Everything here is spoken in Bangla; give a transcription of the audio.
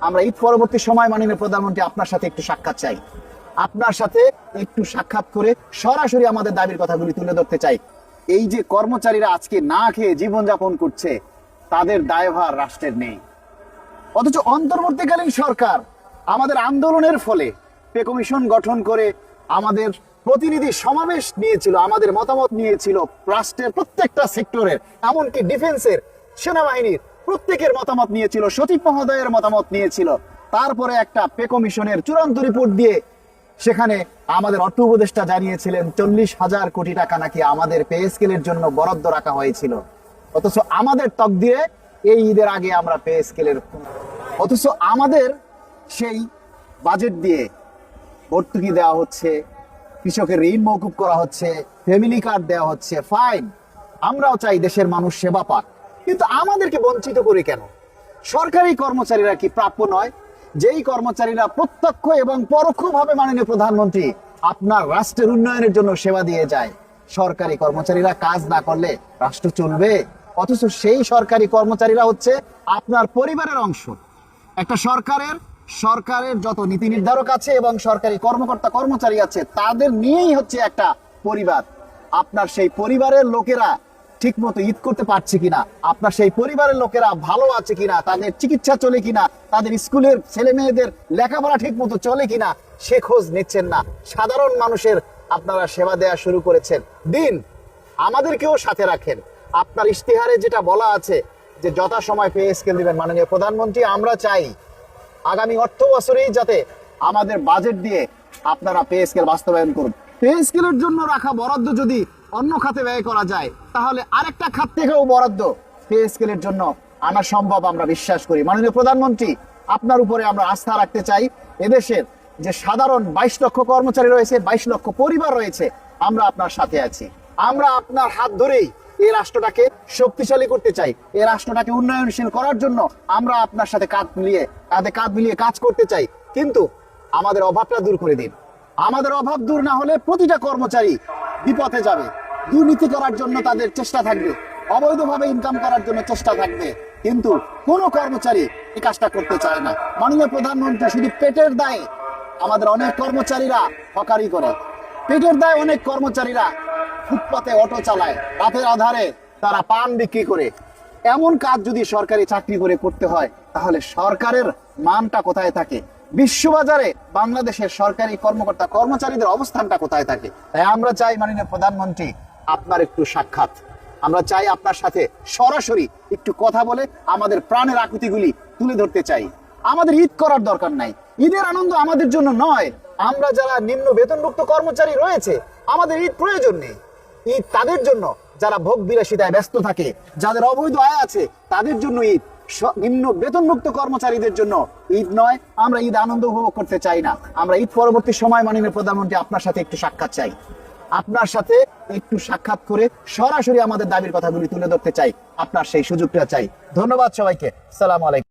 আমরা ঈদ পরবর্তী সময় মাননীয় প্রধানমন্ত্রী আপনার সাথে একটু সাক্ষাৎ চাই। আপনার সাথে একটু সাক্ষাৎ করে সরাসরি আমাদের দাবির কথাগুলি তুলে ধরতে চাই। এই যে কর্মচারীরা আজকে না খেয়ে জীবনযাপন করছে, তাদের দায়ভার রাষ্ট্রের নেই, অথচ অন্তর্বর্তীকালীন সরকার আমাদের আন্দোলনের ফলে পে কমিশন গঠন করে আমাদের প্রতিনিধি সমাবেশ নিয়েছিল, আমাদের মতামত নিয়েছিল, রাষ্ট্রের প্রত্যেকটা সেক্টরের, এমনকি ডিফেন্সের, সেনাবাহিনীর প্রত্যেকের মতামত নিয়েছিল, সচিব মহোদয়ের মতামত নিয়েছিল। তারপরে একটা পে কমিশনের চূড়ান্ত রিপোর্ট দিয়ে সেখানে আমাদের অর্থ উপদেষ্টা জানিয়েছিলেন 40,000 কোটি টাকা নাকি আমাদের পে স্কেলের জন্য বরাদ্দ রাখা হয়েছিল। অথচ আমাদের তকদিরে এই ঈদের আগে আমরা পে স্কেলের, অথচ আমাদের সেই বাজেট দিয়ে ভর্তুকি দেওয়া হচ্ছে, কৃষকের ঋণ মওকুফ করা হচ্ছে, ফ্যামিলি কার্ড দেওয়া হচ্ছে, ফাইন। আমরাও চাই দেশের মানুষ সেবা পাক, কিন্তু আমাদেরকে বঞ্চিত করে কেন? সরকারি কর্মচারীরা কি প্রাপ্য নয়? যেই কর্মচারীরা প্রত্যক্ষ এবং পরোক্ষভাবে মাননীয় প্রধানমন্ত্রী আপনার রাষ্ট্রের উন্নয়নের জন্য সেবা দিয়ে যায়, সরকারি কর্মচারীরা কাজ না করলে রাষ্ট্র চলবে? অথচ সেই সরকারি কর্মচারীরা হচ্ছে আপনার পরিবারের অংশ। একটা সরকারের যত নীতি নির্ধারক আছে এবং সরকারি কর্মকর্তা কর্মচারী আছে, তাদের নিয়েই হচ্ছে একটা পরিবার। আপনার সেই পরিবারের লোকেরা ঠিক মতো ঈদ করতে পারছে কিনা, আপনার সেই পরিবারের লোকেরা ভালো আছে কিনা, তাদের চিকিৎসা চলে কিনা, তাদের স্কুলের ছেলে মেয়েদের লেখাপড়া ঠিক মতো চলে কিনা, সে খোঁজ নিচ্ছেন না। সাধারণ মানুষের আপনারা সেবা দেওয়া শুরু করেছেন। দিন, আমাদেরকেও সাথে রাখেন। আপনার ইশতেহারে যেটা বলা আছে যে যথাসময় পে স্কেল দিবেন, মাননীয় প্রধানমন্ত্রী আমরা চাই আগামী অর্থ বছরেই যাতে আমাদের বাজেট দিয়ে আপনারা পে স্কেল বাস্তবায়ন করুন। পে স্কেলের জন্য রাখা বরাদ্দ যদি অন্য খাতে ব্যয় করা যায়, তাহলে আরেকটা খাত থেকেও বরাদ্দ পে স্কেলের জন্য আনা সম্ভব আমরা বিশ্বাস করি। মাননীয় প্রধানমন্ত্রী, আপনার উপরে আমরা আস্থা রাখতে চাই। এদেশের যে সাধারণ 22 লক্ষ কর্মচারী রয়েছে, 22 লক্ষ পরিবার রয়েছে, আমরা আপনার সাথে আছি। আমরা আপনার হাত ধরেই এই রাষ্ট্রটাকে শক্তিশালী করতে চাই। এই রাষ্ট্রটাকে উন্নয়নশীল করার জন্য আমরা আপনার সাথে কাঁধে কাঁধ মিলিয়ে কাজ করতে চাই। কিন্তু আমাদের অভাবটা দূর করে দিন। আমাদের অভাব দূর না হলে প্রতিটা কর্মচারী বিপথে যাবে। দুর্নীতি করার জন্য তাদের চেষ্টা থাকবে, অবৈধভাবে ইনকাম করার জন্য চেষ্টা থাকবে, কিন্তু কোনো কর্মচারী এই কাজটা করতে চায় না। মাননীয় প্রধানমন্ত্রী, শুধু পেটের দায়ে আমাদের অনেক কর্মচারীরা হকারি করে, পেটের দায়ে অনেক কর্মচারীরা ফুটপাতে অটো চালায়, রাতের আধারে তারা পান বিক্রি করে। এমন কাজ যদি সরকারি চাকরি করে করতে হয়, তাহলে সরকারের মানটা কোথায় থাকে? বিশ্ববাজারে বাংলাদেশের সরকারি কর্মকর্তা কর্মচারীদের অবস্থানটা কোথায় থাকে? তাই আমরা চাই মাননীয় প্রধানমন্ত্রী আপনার একটু সাক্ষাৎ। আমরা চাই আপনার সাথে সরাসরি একটু কথা বলে আমাদের প্রাণের আকুতিগুলি তুলে ধরতে চাই। আমাদের ঈদ করার দরকার নাই, ঈদের আনন্দ আমাদের জন্য নয়। আমরা যারা নিম্ন বেতনভুক্ত কর্মচারী রয়েছে, আমাদের ঈদ প্রয়োজন নেই। ঈদ তাদের জন্য যারা ভোগ বিলাসিতায় ব্যস্ত থাকে, যাদের অবৈধ আয় আছে, তাদের জন্য ঈদ। নিম্ন বেতনভুক্ত কর্মচারীদের জন্য ঈদ নয়। আমরা ঈদ আনন্দ উপভোগ করতে চাই না। আমরা ঈদ পরবর্তী সময় মাননীয় প্রধানমন্ত্রী আপনার সাথে একটু সাক্ষাৎ চাই। আপনার সাথে একটু সাক্ষাৎ করে সরাসরি আমাদের দাবির কথাগুলি তুলে ধরতে চাই। আপনার সেই সুযোগটা চাই। ধন্যবাদ সবাইকে। আসসালামু আলাইকুম।